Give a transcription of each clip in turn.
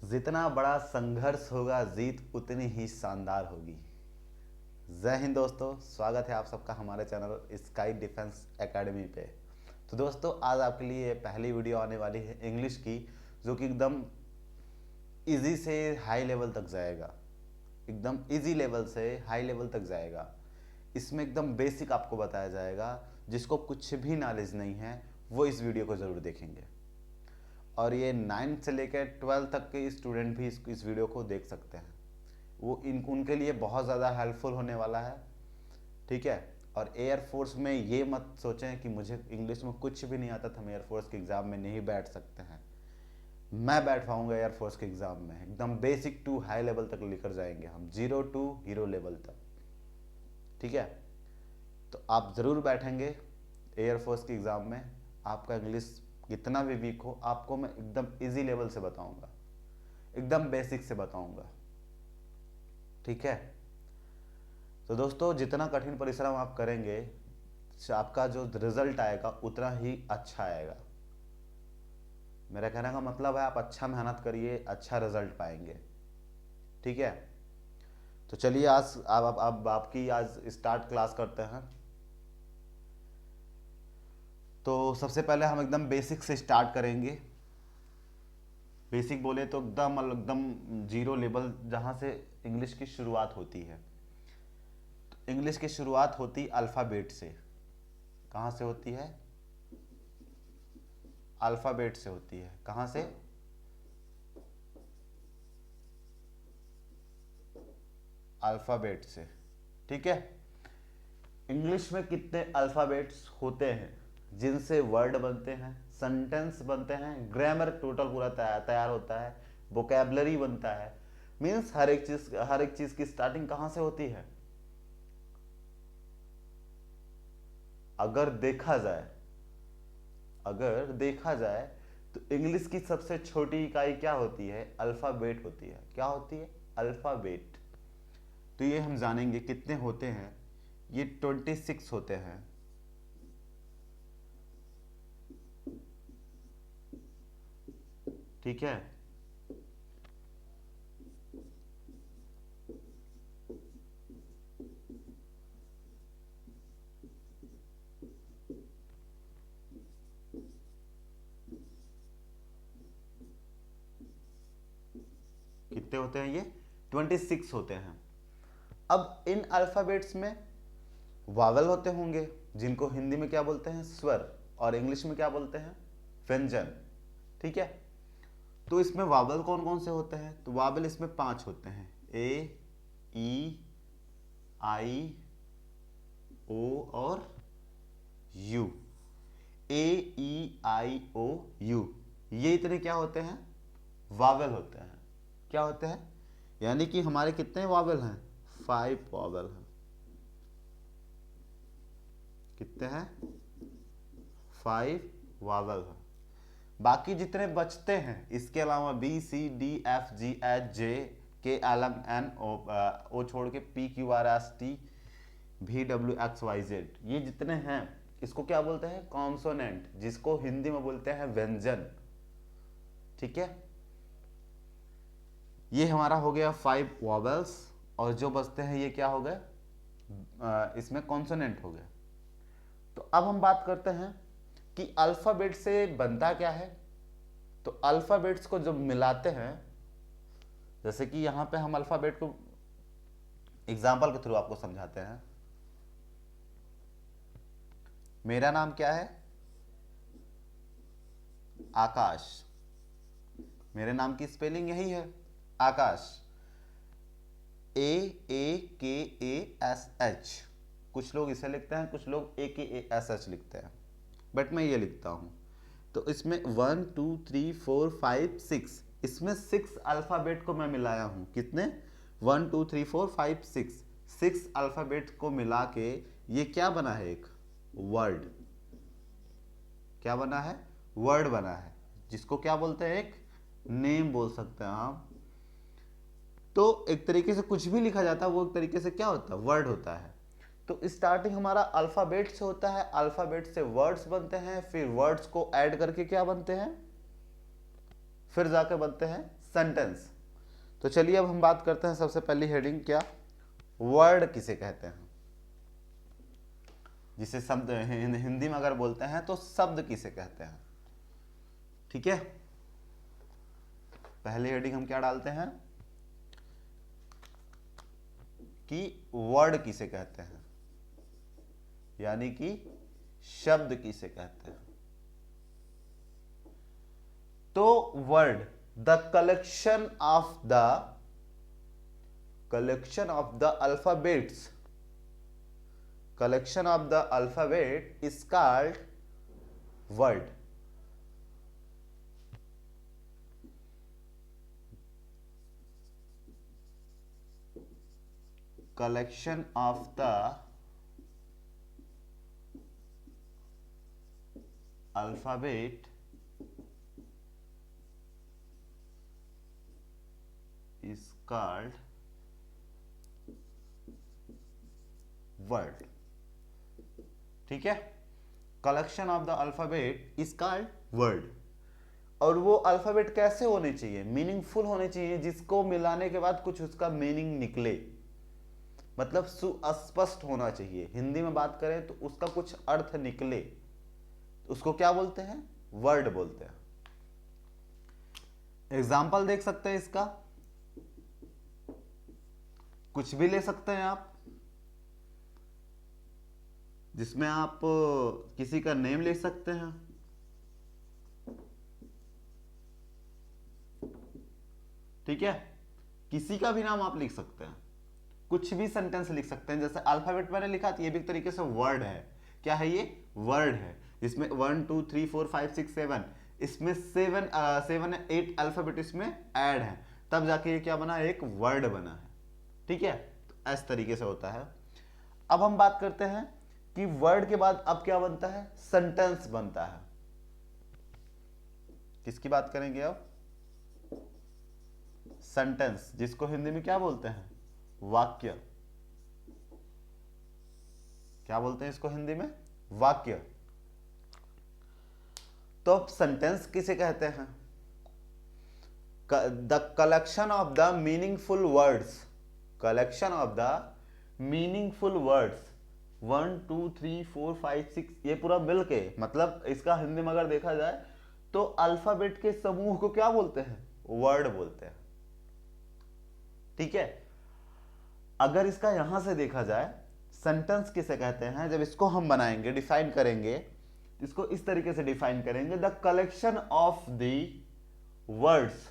जितना बड़ा संघर्ष होगा जीत उतनी ही शानदार होगी। जय हिंद दोस्तों, स्वागत है आप सबका हमारे चैनल स्काई डिफेंस एकेडमी पे। तो दोस्तों आज आपके लिए पहली वीडियो आने वाली है इंग्लिश की, जो कि एकदम इजी से हाई लेवल तक जाएगा। एकदम इजी लेवल से हाई लेवल तक जाएगा। इसमें एकदम बेसिक आपको बताया जाएगा। जिसको कुछ भी नॉलेज नहीं है वो इस वीडियो को ज़रूर देखेंगे, और ये 9th से लेकर 12th तक के स्टूडेंट भी इस वीडियो को देख सकते हैं। वो उनके लिए बहुत ज़्यादा हेल्पफुल होने वाला है, ठीक है। और एयरफोर्स में ये मत सोचें कि मुझे इंग्लिश में कुछ भी नहीं आता था, हम एयरफोर्स के एग्ज़ाम में नहीं बैठ सकते हैं। मैं बैठ पाऊँगा एयरफोर्स के एग्ज़ाम में। एकदम बेसिक टू हाई लेवल तक लेकर जाएंगे हम, 0 टू हीरो लेवल तक, ठीक है। तो आप ज़रूर बैठेंगे एयरफोर्स के एग्ज़ाम में। आपका इंग्लिश कितना भी वीक हो, आपको मैं एकदम इजी लेवल से बताऊंगा, एकदम बेसिक से बताऊंगा, ठीक है। तो दोस्तों जितना कठिन परिश्रम आप करेंगे, आपका जो रिजल्ट आएगा उतना ही अच्छा आएगा। मेरा कहने का मतलब है आप अच्छा मेहनत करिए, अच्छा रिजल्ट पाएंगे, ठीक है। तो चलिए आज अब आपकी आज स्टार्ट क्लास करते हैं। तो सबसे पहले हम एकदम बेसिक से स्टार्ट करेंगे। बेसिक बोले तो एकदम जीरो लेवल, जहाँ से इंग्लिश की शुरुआत होती है। तो इंग्लिश की शुरुआत होती अल्फ़ाबेट से। कहाँ से होती है? अल्फ़ाबेट से होती है। कहाँ से? अल्फ़ाबेट से, ठीक है। इंग्लिश में कितने अल्फ़ाबेट्स होते हैं जिनसे वर्ड बनते हैं, सेंटेंस बनते हैं, ग्रामर टोटल पूरा तैयार होता है, वोकैबलरी बनता है। मीन्स हर एक चीज की स्टार्टिंग कहाँ से होती है? अगर देखा जाए तो इंग्लिश की सबसे छोटी इकाई क्या होती है? अल्फ़ाबेट होती है। क्या होती है? अल्फ़ाबेट। तो ये हम जानेंगे कितने होते हैं। ये 26 होते हैं, ठीक है। कितने होते हैं ये? 26 होते हैं। अब इन अल्फ़ाबेट्स में वावल होते होंगे, जिनको हिंदी में क्या बोलते हैं? स्वर, और इंग्लिश में क्या बोलते हैं? व्यंजन, ठीक है। तो इसमें वावल कौन कौन से होते हैं? तो वावल इसमें 5 होते हैं। ए, ई, आई, ओ और you. A, E, I, O, you, ये इतने क्या होते हैं? वावल होते हैं। क्या होते हैं? यानी कि हमारे कितने वावल हैं? 5 वावल हैं। कितने हैं? 5 वावल हैं। बाकी जितने बचते हैं इसके अलावा B, C, D, F, G, H, J, K, L, M, N, O छोड़ के P, Q, R, S, T, V, W, X, Y, Z, ये जितने हैं इसको क्या बोलते हैं? कॉन्सोनेंट, जिसको हिंदी में बोलते हैं व्यंजन, ठीक है। ये हमारा हो गया 5 वॉवेल्स, और जो बचते हैं ये क्या हो गए? इसमें कॉन्सोनेंट हो गए। तो अब हम बात करते हैं कि अल्फाबेट से बनता क्या है। तो अल्फाबेट्स को जब मिलाते हैं, जैसे कि यहां पे हम अल्फाबेट को एग्जाम्पल के थ्रू आपको समझाते हैं। मेरा नाम क्या है? आकाश। मेरे नाम की स्पेलिंग यही है, आकाश। AAKASH। कुछ लोग इसे लिखते हैं, कुछ लोग AKASH लिखते हैं, बट मैं ये लिखता हूं। तो इसमें 1 2 3 4 5 6, इसमें 6 अल्फाबेट को मैं मिलाया हूं। कितने? 1 2 3 4 5 6 अल्फाबेट को मिला के ये क्या बना है? एक वर्ड। क्या बना है? वर्ड बना है, जिसको क्या बोलते हैं? एक नेम बोल सकते हैं हम। तो एक तरीके से कुछ भी लिखा जाता है वो एक तरीके से क्या होता है? वर्ड होता है। तो स्टार्टिंग हमारा अल्फाबेट से होता है, अल्फाबेट से वर्ड्स बनते हैं, फिर वर्ड्स को ऐड करके क्या बनते हैं? फिर जाकर बनते हैं सेंटेंस। तो चलिए अब हम बात करते हैं सबसे पहली हेडिंग, क्या वर्ड किसे कहते हैं, जिसे शब्द हिंदी में अगर बोलते हैं तो शब्द किसे कहते हैं। ठीक है, पहली हेडिंग हम क्या डालते हैं कि वर्ड किसे कहते हैं, यानी कि शब्द किसे कहते हैं। तो word the collection of the alphabets, collection of the alphabet is called word. Collection of the alphabet is called word. ठीक है, collection of the alphabet is called word. और वो अल्फाबेट कैसे होने चाहिए, मीनिंगफुल होने चाहिए, जिसको मिलाने के बाद कुछ उसका मीनिंग निकले, मतलब सुस्पष्ट होना चाहिए। हिंदी में बात करें तो उसका कुछ अर्थ निकले, उसको क्या बोलते हैं, वर्ड बोलते हैं। एग्जाम्पल देख सकते हैं इसका, कुछ भी ले सकते हैं आप, जिसमें आप किसी का नेम लिख सकते हैं, ठीक है, किसी का भी नाम आप लिख सकते हैं, कुछ भी सेंटेंस लिख सकते हैं। जैसे अल्फाबेट मैंने लिखा तो ये भी एक तरीके से वर्ड है। क्या है ये, वर्ड है, जिसमें 1 2 3 4 5 6 7, इसमें 7 8 अल्फाबेट इसमें ऐड है, तब जाके ये क्या बना, एक वर्ड बना है। ठीक है, तो इस तरीके से होता है। अब हम बात करते हैं कि वर्ड के बाद अब क्या बनता है, सेंटेंस बनता है। किसकी बात करेंगे अब, सेंटेंस, जिसको हिंदी में क्या बोलते हैं, वाक्य। क्या बोलते हैं इसको हिंदी में, वाक्य। तो अब सेंटेंस किसे कहते हैं, the collection of the meaningful words, collection of the meaningful words 1 2 3 4 5 6, ये पूरा मिल के, मतलब इसका हिंदी में अगर देखा जाए तो अल्फाबेट के समूह को क्या बोलते हैं, वर्ड बोलते हैं। ठीक है, अगर इसका यहां से देखा जाए सेंटेंस किसे कहते हैं, जब इसको हम बनाएंगे, डिफाइन करेंगे, इसको इस तरीके से डिफाइन करेंगे, the collection of the words,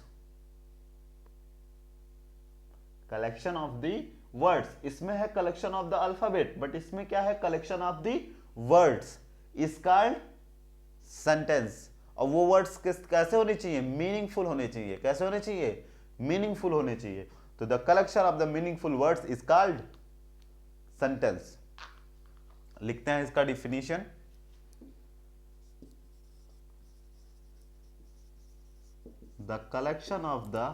collection of the words, इसमें है collection of the alphabet, but इसमें क्या है, collection of the words is called sentence. और वो वर्ड्स कैसे होने चाहिए, मीनिंगफुल होने चाहिए। कैसे होने चाहिए, मीनिंगफुल होने चाहिए। तो the collection of the meaningful words is called sentence. लिखते हैं इसका definition, the collection of the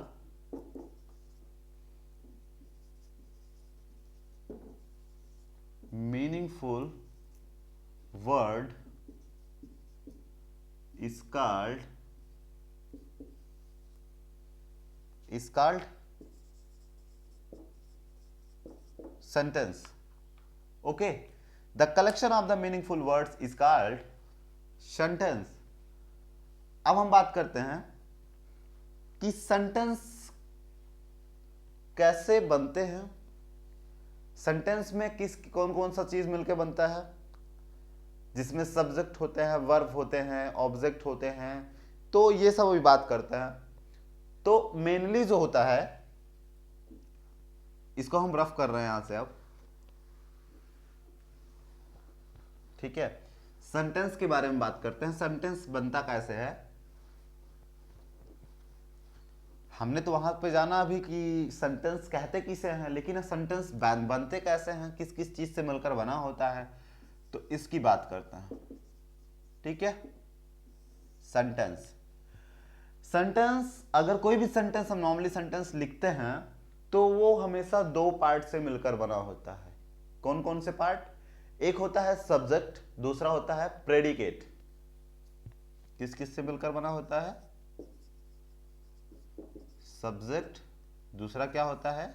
meaningful word is called sentence. Okay, the collection of the meaningful words is called sentence. अब हम बात करते हैं कि सेंटेंस कैसे बनते हैं, सेंटेंस में कौन कौन सा चीज मिलकर बनता है, जिसमें सब्जेक्ट होते हैं, वर्ब होते हैं, ऑब्जेक्ट होते हैं, तो ये सब अभी बात करते हैं। तो मेनली जो होता है, इसको हम रफ कर रहे हैं यहां से अब, ठीक है, सेंटेंस के बारे में बात करते हैं। सेंटेंस बनता कैसे है, हमने तो वहां पे जाना अभी कि सेंटेंस कहते किसे हैं, लेकिन सेंटेंस बनते कैसे हैं, किस किस चीज से मिलकर बना होता है, तो इसकी बात करते हैं। ठीक है, सेंटेंस, सेंटेंस अगर कोई भी सेंटेंस हम नॉर्मली सेंटेंस लिखते हैं तो वो हमेशा दो पार्ट से मिलकर बना होता है। कौन कौन से पार्ट, एक होता है सब्जेक्ट, दूसरा होता है प्रेडिकेट। किस किस से मिलकर बना होता है, सब्जेक्ट, दूसरा क्या होता है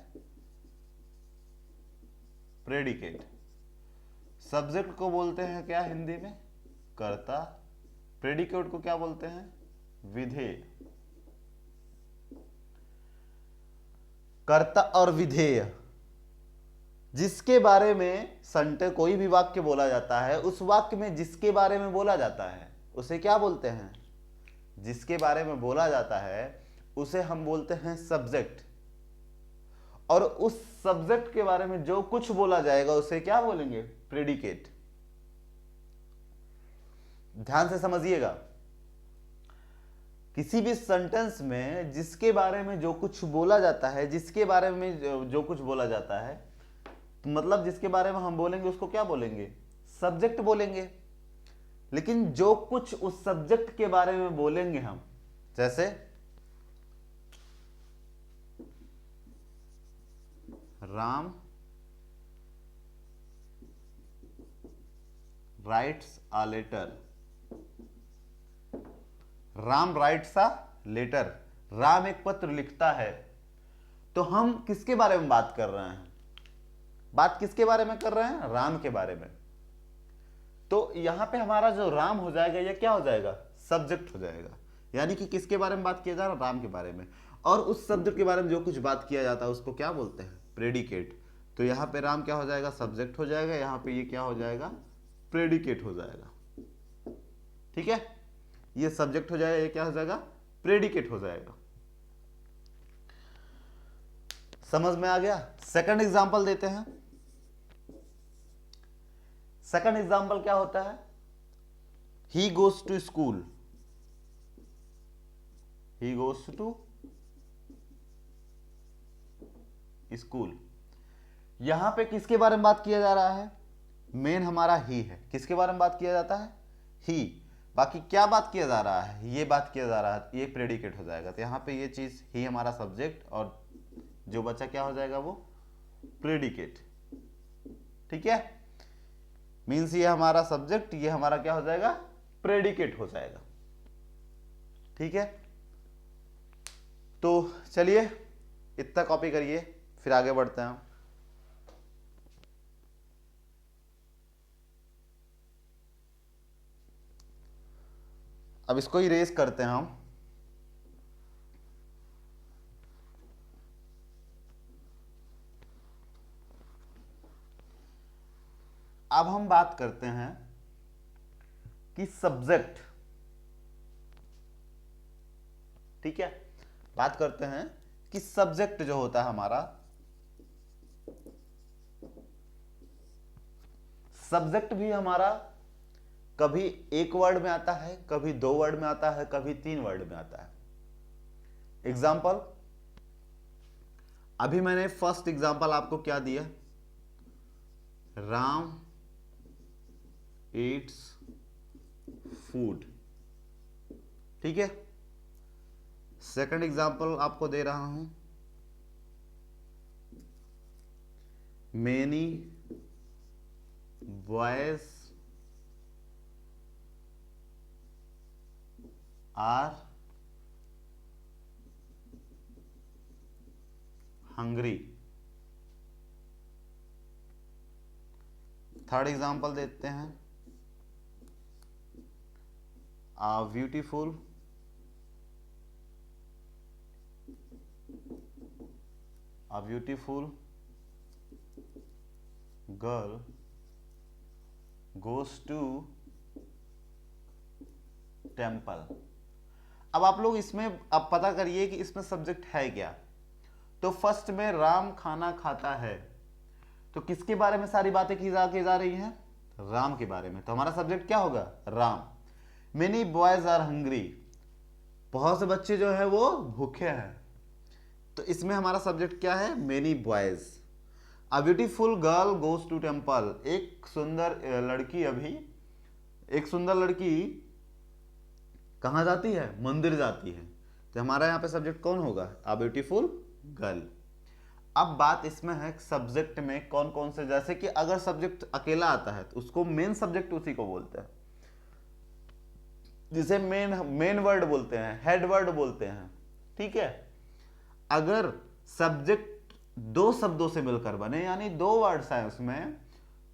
प्रेडिकेट। सब्जेक्ट को बोलते हैं क्या हिंदी में कर्ता, प्रेडिकेट को क्या बोलते हैं विधेय। कर्ता और विधेय, जिसके बारे में सेंटेंस कोई भी वाक्य बोला जाता है, उस वाक्य में जिसके बारे में बोला जाता है उसे क्या बोलते हैं, जिसके बारे में बोला जाता है उसे हम बोलते हैं सब्जेक्ट। और उस सब्जेक्ट के बारे में जो कुछ बोला जाएगा उसे क्या बोलेंगे प्रेडिकेट। ध्यान से समझिएगा, किसी भी सेंटेंस में जिसके बारे में जो कुछ बोला जाता है, जिसके बारे में जो कुछ बोला जाता है, तो मतलब जिसके बारे में हम बोलेंगे उसको क्या बोलेंगे सब्जेक्ट बोलेंगे। लेकिन जो कुछ उस सब्जेक्ट के बारे में बोलेंगे हम, जैसे Ram writes a letter, Ram writes a letter, Ram एक पत्र लिखता है। तो हम किसके बारे में बात कर रहे हैं, बात किसके बारे में कर रहे हैं राम के बारे में। तो यहां पे हमारा जो राम हो जाएगा यह क्या हो जाएगा सब्जेक्ट हो जाएगा, यानी कि किसके बारे में बात किया जा रहा है राम के बारे में। और उस शब्द के बारे में जो कुछ बात किया जाता है उसको क्या बोलते हैं प्रेडिकेट। तो यहां पे राम क्या हो जाएगा सब्जेक्ट हो जाएगा, यहां पे ये क्या हो जाएगा प्रेडिकेट हो जाएगा। ठीक है, ये सब्जेक्ट हो जाएगा, ये क्या हो जाएगा प्रेडिकेट हो जाएगा। समझ में आ गया। सेकंड एग्जांपल देते हैं। सेकंड एग्जांपल क्या होता है, he goes to school, he goes to school. यहां पे किसके बारे में बात किया जा रहा है, मेन हमारा ही है, किसके बारे में बात किया जाता है ही। बाकी क्या बात किया जा रहा है, ये बात किया जा रहा है, ये प्रेडिकेट हो जाएगा। तो यहां पे ये चीज ही हमारा सब्जेक्ट और जो बचा क्या हो जाएगा वो प्रेडिकेट। ठीक है, मीन्स ये हमारा सब्जेक्ट, ये हमारा क्या हो जाएगा प्रेडिकेट हो जाएगा। ठीक है, तो चलिए इतना कॉपी करिए, फिर आगे बढ़ते हैं। अब इसको इरेज करते हैं हम। अब हम बात करते हैं कि सब्जेक्ट, ठीक है, बात करते हैं कि सब्जेक्ट जो होता है हमारा, सब्जेक्ट भी हमारा कभी एक वर्ड में आता है, कभी 2 वर्ड में आता है, कभी 3 वर्ड में आता है। एग्जाम्पल, अभी मैंने फर्स्ट एग्जाम्पल आपको क्या दिया, राम ईट्स फूड। ठीक है, सेकंड एग्जाम्पल आपको दे रहा हूं, many boys are hungry. Third example देते हैं, a beautiful girl goes to temple. अब आप लोग इसमें अब पता करिए कि इसमें सब्जेक्ट है क्या। तो फर्स्ट में राम खाना खाता है, तो किसके बारे में सारी बातें की जा रही हैं, राम के बारे में। तो हमारा सब्जेक्ट क्या होगा Ram. Many boys are hungry, बहुत से बच्चे जो है वो भूखे हैं, तो इसमें हमारा सब्जेक्ट क्या है many boys. A beautiful girl goes to temple, एक सुंदर लड़की कहां जाती है मंदिर जाती है। तो हमारा यहां पे सब्जेक्ट कौन होगा अ ब्यूटीफुल गर्ल। अब बात इसमें है सब्जेक्ट में कौन कौन से, जैसे कि अगर सब्जेक्ट अकेला आता है तो उसको मेन सब्जेक्ट उसी को बोलते हैं, जिसे मेन वर्ड बोलते हैं, हेड वर्ड बोलते हैं। ठीक है, अगर सब्जेक्ट दो शब्दों से मिलकर बने, यानी दो वर्ड्स आए उसमें,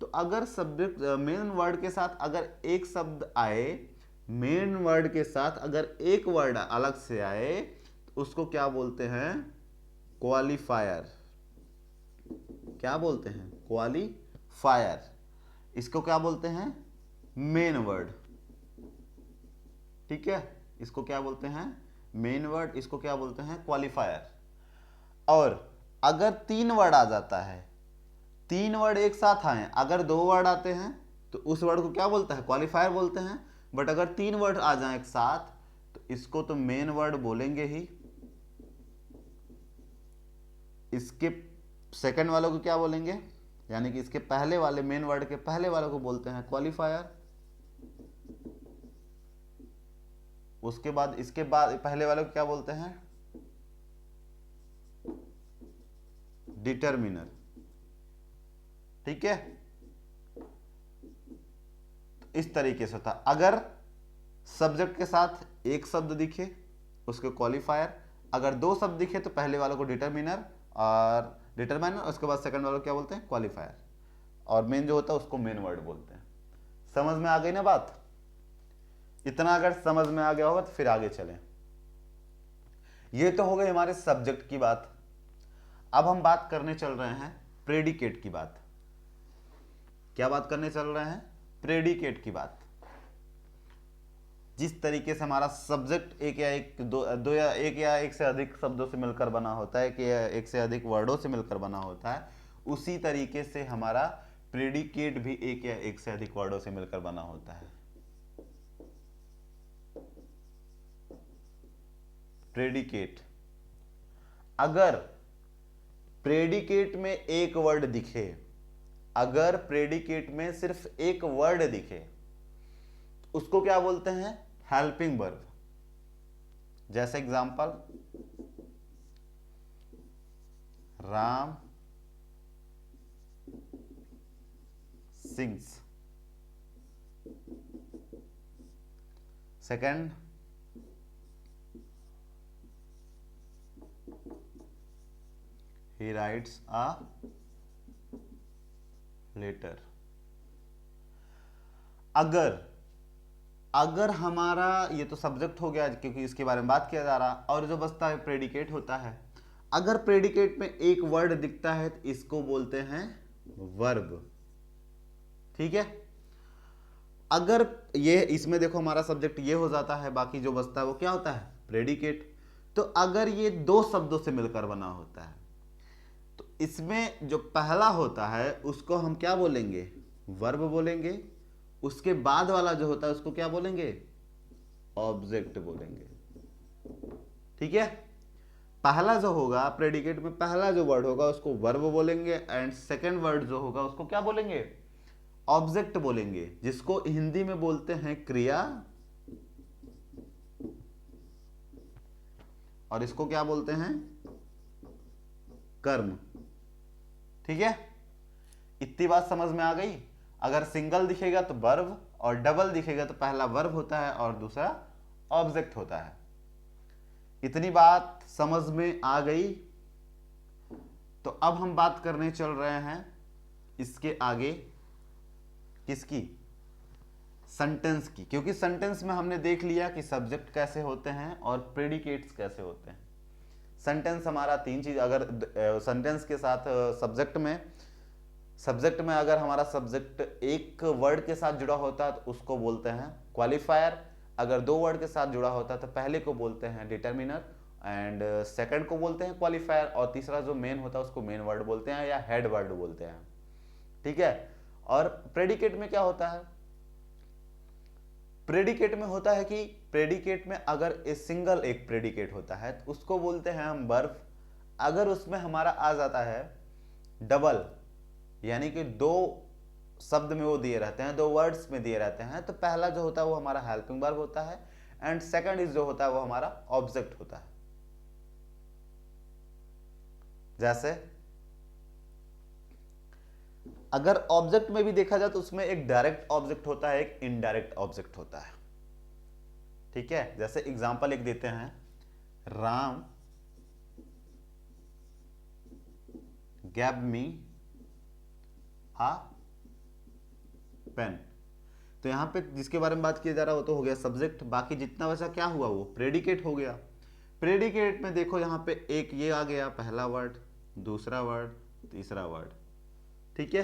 तो अगर सब्जेक्ट मेन वर्ड के साथ अगर एक शब्द आए, मेन वर्ड के साथ अगर एक वर्ड अलग से आए, तो उसको क्या बोलते हैं? क्वालिफायर। क्या बोलते हैं? क्वालिफायर। इसको क्या बोलते हैं? Main word. ठीक है, इसको क्या बोलते हैं? Main word. इसको क्या बोलते हैं? क्वालिफायर। और अगर तीन वर्ड आ जाता है, तीन वर्ड एक साथ आए, अगर दो वर्ड आते हैं तो उस वर्ड को क्या बोलते हैं? क्वालिफायर बोलते हैं। बट अगर तीन वर्ड आ जाए एक साथ तो इसको तो मेन वर्ड बोलेंगे ही, इसके सेकंड वालों को क्या बोलेंगे? यानी कि इसके पहले वाले, मेन वर्ड के पहले वालों को बोलते हैं क्वालिफायर। उसके बाद इसके बाद पहले वालों को क्या बोलते हैं? डिटरमिनर। ठीक है, इस तरीके से होता। अगर सब्जेक्ट के साथ एक शब्द दिखे उसको क्वालिफायर, अगर दो शब्द दिखे तो पहले वालों को डिटरमिनर और डिटरमाइनर, उसके बाद सेकंड वालों को क्या बोलते हैं? क्वालिफायर। और मेन जो होता है उसको मेन वर्ड बोलते हैं। समझ में आ गई ना बात? इतना अगर समझ में आ गया होगा तो फिर आगे चलें। ये तो हो गई हमारे सब्जेक्ट की बात। अब हम बात करने चल रहे हैं प्रेडिकेट की बात। क्या बात करने चल रहे हैं? प्रेडिकेट की बात। जिस तरीके से हमारा सब्जेक्ट एक या एक दो या एक से अधिक शब्दों से मिलकर बना होता है, कि एक से अधिक वर्डों से मिलकर बना होता है, उसी तरीके से हमारा प्रेडिकेट भी एक या एक से अधिक वर्डों से मिलकर बना होता है। प्रेडिकेट, अगर प्रेडिकेट में एक वर्ड दिखे, अगर प्रेडिकेट में सिर्फ एक वर्ड दिखे, उसको क्या बोलते हैं? Helping verb. जैसे example, Ram sings. Second, he writes a letter। अगर हमारा ये तो सब्जेक्ट हो गया क्योंकि इसके बारे में बात किया जा रहा, और जो बचता है प्रेडिकेट होता है। अगर प्रेडिकेट में एक वर्ड दिखता है तो इसको बोलते हैं वर्ब। ठीक है, अगर ये इसमें देखो हमारा सब्जेक्ट ये हो जाता है, बाकी जो बचता है वो क्या होता है? प्रेडिकेट। तो अगर ये दो शब्दों से मिलकर बना होता है तो इसमें जो पहला होता है उसको हम क्या बोलेंगे? वर्ब बोलेंगे। उसके बाद वाला जो होता है उसको क्या बोलेंगे? ऑब्जेक्ट बोलेंगे। ठीक है, पहला जो होगा प्रेडिकेट में, पहला जो वर्ड होगा उसको वर्ब बोलेंगे, एंड सेकंड वर्ड जो होगा उसको क्या बोलेंगे? ऑब्जेक्ट बोलेंगे, जिसको हिंदी में बोलते हैं क्रिया, और इसको क्या बोलते हैं? कर्म। ठीक है, इतनी बात समझ में आ गई? अगर सिंगल दिखेगा तो वर्ब, और डबल दिखेगा तो पहला वर्ब होता है और दूसरा ऑब्जेक्ट होता है। इतनी बात समझ में आ गई? तो अब हम बात करने चल रहे हैं इसके आगे, किसकी? सेंटेंस की। क्योंकि सेंटेंस में हमने देख लिया कि सब्जेक्ट कैसे होते हैं और प्रेडिकेट्स कैसे होते हैं। सेंटेंस हमारा तीन चीज, अगर सेंटेंस के साथ सब्जेक्ट में अगर हमारा सब्जेक्ट एक वर्ड के साथ जुड़ा होता है तो उसको बोलते हैं क्वालिफायर। अगर दो वर्ड के साथ जुड़ा होता है तो पहले को बोलते हैं डिटरमिनर, एंड सेकंड को बोलते हैं क्वालिफायर, और तीसरा जो मेन होता है उसको मेन वर्ड बोलते हैं या हेड वर्ड बोलते हैं। ठीक है, और प्रेडिकेट में क्या होता है? प्रेडिकेट में होता है कि प्रेडिकेट में अगर सिंगल एक प्रेडिकेट होता है तो उसको बोलते हैं हम वर्ब। अगर उसमें हमारा आ जाता है डबल, यानी कि दो शब्द में वो दिए रहते हैं, दो वर्ड्स में दिए रहते हैं, तो पहला जो होता है वो हमारा हेल्पिंग वर्ब होता है, एंड सेकंड इज जो होता है वो हमारा ऑब्जेक्ट होता है। जैसे अगर ऑब्जेक्ट में भी देखा जाए तो उसमें एक डायरेक्ट ऑब्जेक्ट होता है, एक इनडायरेक्ट ऑब्जेक्ट होता है। ठीक है, जैसे एग्जांपल एक देते हैं, राम गैव मी आ पेन। तो यहां पे जिसके बारे में बात किया जा रहा है वो तो हो गया सब्जेक्ट, बाकी जितना बचा क्या हुआ, वो प्रेडिकेट हो गया। प्रेडिकेट में देखो यहाँ पे एक ये आ गया, पहला वर्ड, दूसरा वर्ड, तीसरा वर्ड। ठीक है,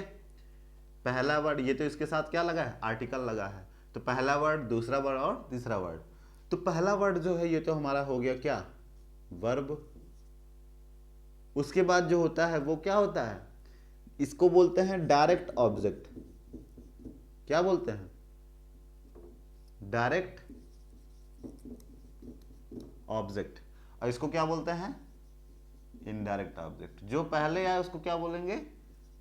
पहला वर्ड ये तो इसके साथ क्या लगा है, आर्टिकल लगा है, तो पहला वर्ड, दूसरा वर्ड और तीसरा वर्ड। तो पहला वर्ड जो है ये तो हमारा हो गया क्या, वर्ब। उसके बाद जो होता है वो क्या होता है, इसको बोलते हैं डायरेक्ट ऑब्जेक्ट। क्या बोलते हैं, डायरेक्ट ऑब्जेक्ट। और इसको क्या बोलते हैं, इनडायरेक्ट ऑब्जेक्ट। जो पहले आए उसको क्या बोलेंगे,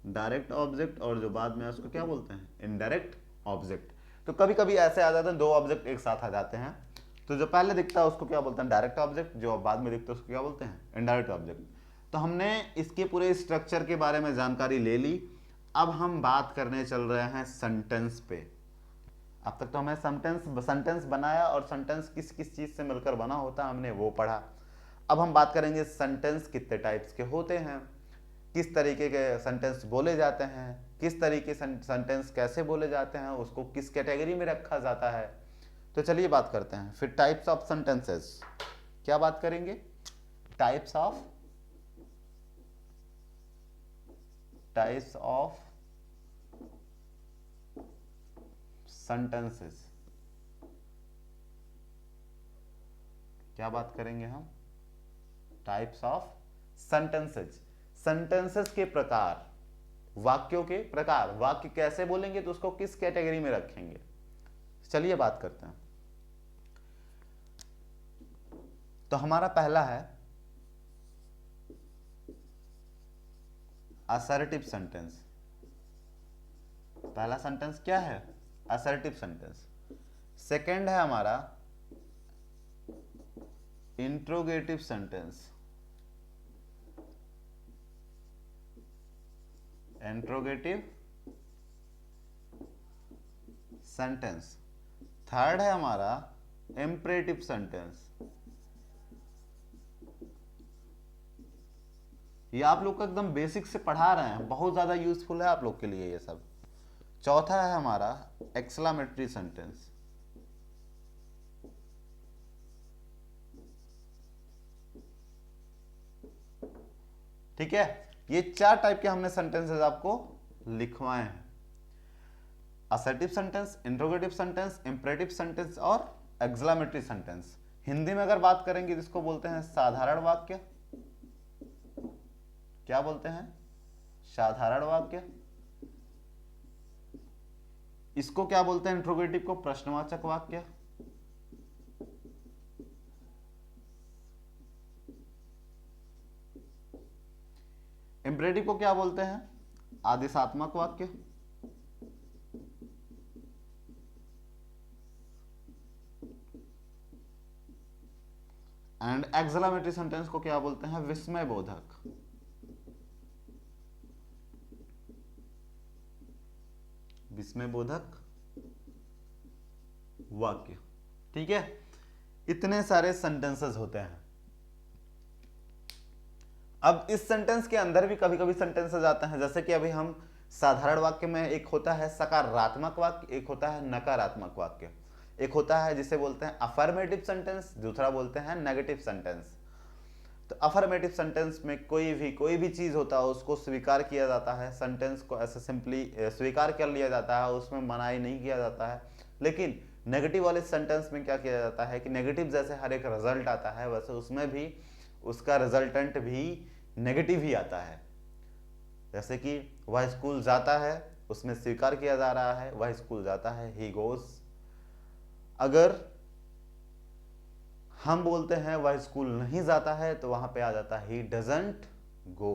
डायरेक्ट ऑब्जेक्ट, और जो बाद में आए उसको क्या बोलते हैं, इनडायरेक्ट ऑब्जेक्ट। तो कभी कभी ऐसे आ जाते हैं, दो ऑब्जेक्ट एक साथ आ जाते हैं, तो जो पहले दिखता है उसको क्या बोलते हैं, डायरेक्ट ऑब्जेक्ट, जो बाद में दिखता है उसको क्या बोलते हैं, इनडायरेक्ट ऑब्जेक्ट। तो हमने इसके पूरे स्ट्रक्चर के बारे में जानकारी ले ली। अब हम बात करने चल रहे हैं सेंटेंस पे। अब तक तो हमें सेंटेंस बनाया और सेंटेंस किस किस चीज से मिलकर बना होता है हमने वो पढ़ा। अब हम बात करेंगे सेंटेंस कितने टाइप्स के होते हैं, किस तरीके के सेंटेंस बोले जाते हैं, किस तरीके से सेंटेंस कैसे बोले जाते हैं, उसको किस कैटेगरी में रखा जाता है। तो चलिए बात करते हैं फिर टाइप्स ऑफ सेंटेंसेस। क्या बात करेंगे, टाइप्स ऑफ सेंटेंसेस। क्या बात करेंगे हम, टाइप्स ऑफ सेंटेंसेस। सेंटेंसेस के प्रकार, वाक्यों के प्रकार, वाक्य कैसे बोलेंगे तो उसको किस कैटेगरी में रखेंगे। चलिए बात करते हैं। तो हमारा पहला है असर्टिव सेंटेंस। पहला सेंटेंस क्या है, असर्टिव सेंटेंस। सेकंड है हमारा interrogative sentence, interrogative sentence. Third है हमारा इंपरेटिव सेंटेंस। ये आप लोग को एकदम बेसिक से पढ़ा रहे हैं, बहुत ज्यादा यूजफुल है आप लोग के लिए ये सब। चौथा है हमारा एक्सक्लेमेटरी सेंटेंस। ठीक है, ये चार टाइप के हमने सेंटेंसेस आपको लिखवाए हैं, assertive sentence, interrogative sentence, imperative sentence और एक्सक्लेमेटरी सेंटेंस। हिंदी में अगर बात करेंगे जिसको बोलते हैं साधारण वाक्य। क्या बोलते हैं, साधारण वाक्य। इसको क्या बोलते हैं, इंट्रोगेटिव को प्रश्नवाचक वाक्य। इंपरेटिव को क्या बोलते हैं, आदेशात्मक वाक्य। एंड एक्सक्लेमेटरी सेंटेंस को क्या बोलते हैं, विस्मय बोधक। विस्मय बोधक वाक्य। ठीक है, इतने सारे सेंटेंसेस होते हैं। अब इस सेंटेंस के अंदर भी कभी कभी सेंटेंसेस आते हैं, जैसे कि अभी हम साधारण वाक्य में एक होता है सकारात्मक वाक्य, एक होता है नकारात्मक वाक्य, एक होता है जिसे बोलते हैं अफर्मेटिव सेंटेंस, दूसरा बोलते हैं नेगेटिव सेंटेंस। तो अफर्मेटिव सेंटेंस में कोई भी चीज होता है उसको स्वीकार किया जाता है, सेंटेंस को ऐसे सिंपली स्वीकार कर लिया जाता है, उसमें मनाही नहीं किया जाता है। लेकिन नेगेटिव वाले सेंटेंस में क्या किया जाता है कि नेगेटिव जैसे हर एक रिजल्ट आता है वैसे उसमें भी उसका रिजल्टेंट भी नेगेटिव ही आता है। जैसे कि वह स्कूल जाता है, उसमें स्वीकार किया जा रहा है वह स्कूल जाता है, ही गोज। अगर हम बोलते हैं वह स्कूल नहीं जाता है तो वहां पे आ जाता है ही डजंट गो,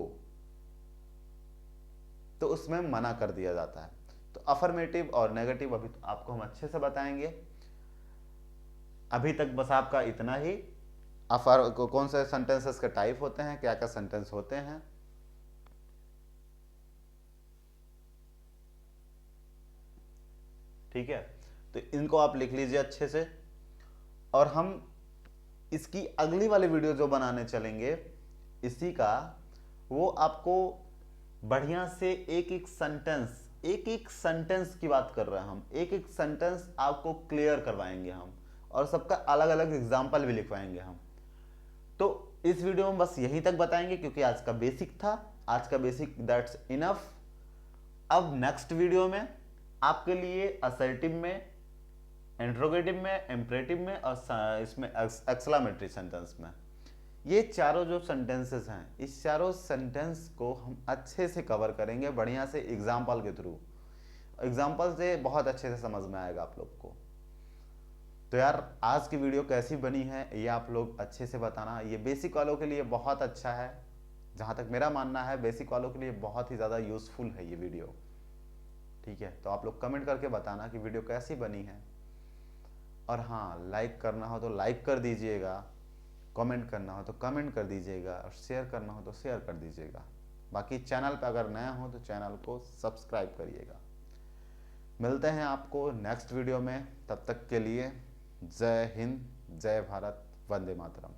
तो उसमें मना कर दिया जाता है। तो अफर्मेटिव और नेगेटिव अभी तो आपको हम अच्छे से बताएंगे। अभी तक बस आपका इतना ही, कौन से सेंटेंसेस के टाइप होते हैं, क्या क्या सेंटेंस होते हैं। ठीक है, तो इनको आप लिख लीजिए अच्छे से। और हम इसकी अगली वाली वीडियो जो बनाने चलेंगे इसी का, वो आपको बढ़िया से एक एक सेंटेंस की बात कर रहे हैं हम, एक एक सेंटेंस आपको क्लियर करवाएंगे हम, और सबका अलग अलग एग्जाम्पल भी लिखवाएंगे हम। तो इस वीडियो में बस यहीं तक बताएंगे क्योंकि आज का बेसिक था, आज का बेसिक दैट्स इनफ। अब नेक्स्ट वीडियो में आपके लिए असर्टिव में, इंट्रोगेटिव में, इम्परेटिव में और इसमें एक्सक्लेमेटरी सेंटेंस में, ये चारों जो सेंटेंसेस हैं, इस चारों सेंटेंस को हम अच्छे से कवर करेंगे बढ़िया से एग्जाम्पल के थ्रू। एग्जाम्पल से बहुत अच्छे से समझ में आएगा आप लोग को। तो यार आज की वीडियो कैसी बनी है ये आप लोग अच्छे से बताना। ये बेसिक वालों के लिए बहुत अच्छा है, जहाँ तक मेरा मानना है बेसिक वालों के लिए बहुत ही ज़्यादा यूज़फुल है ये वीडियो। ठीक है, तो आप लोग कमेंट करके बताना कि वीडियो कैसी बनी है। और हाँ, लाइक करना हो तो लाइक कर दीजिएगा, कमेंट करना हो तो कमेंट कर दीजिएगा, और शेयर करना हो तो शेयर कर दीजिएगा। बाकी चैनल पर अगर नया हो तो चैनल को सब्सक्राइब करिएगा। मिलते हैं आपको नेक्स्ट वीडियो में, तब तक के लिए जय हिंद, जय भारत, वंदे मातरम।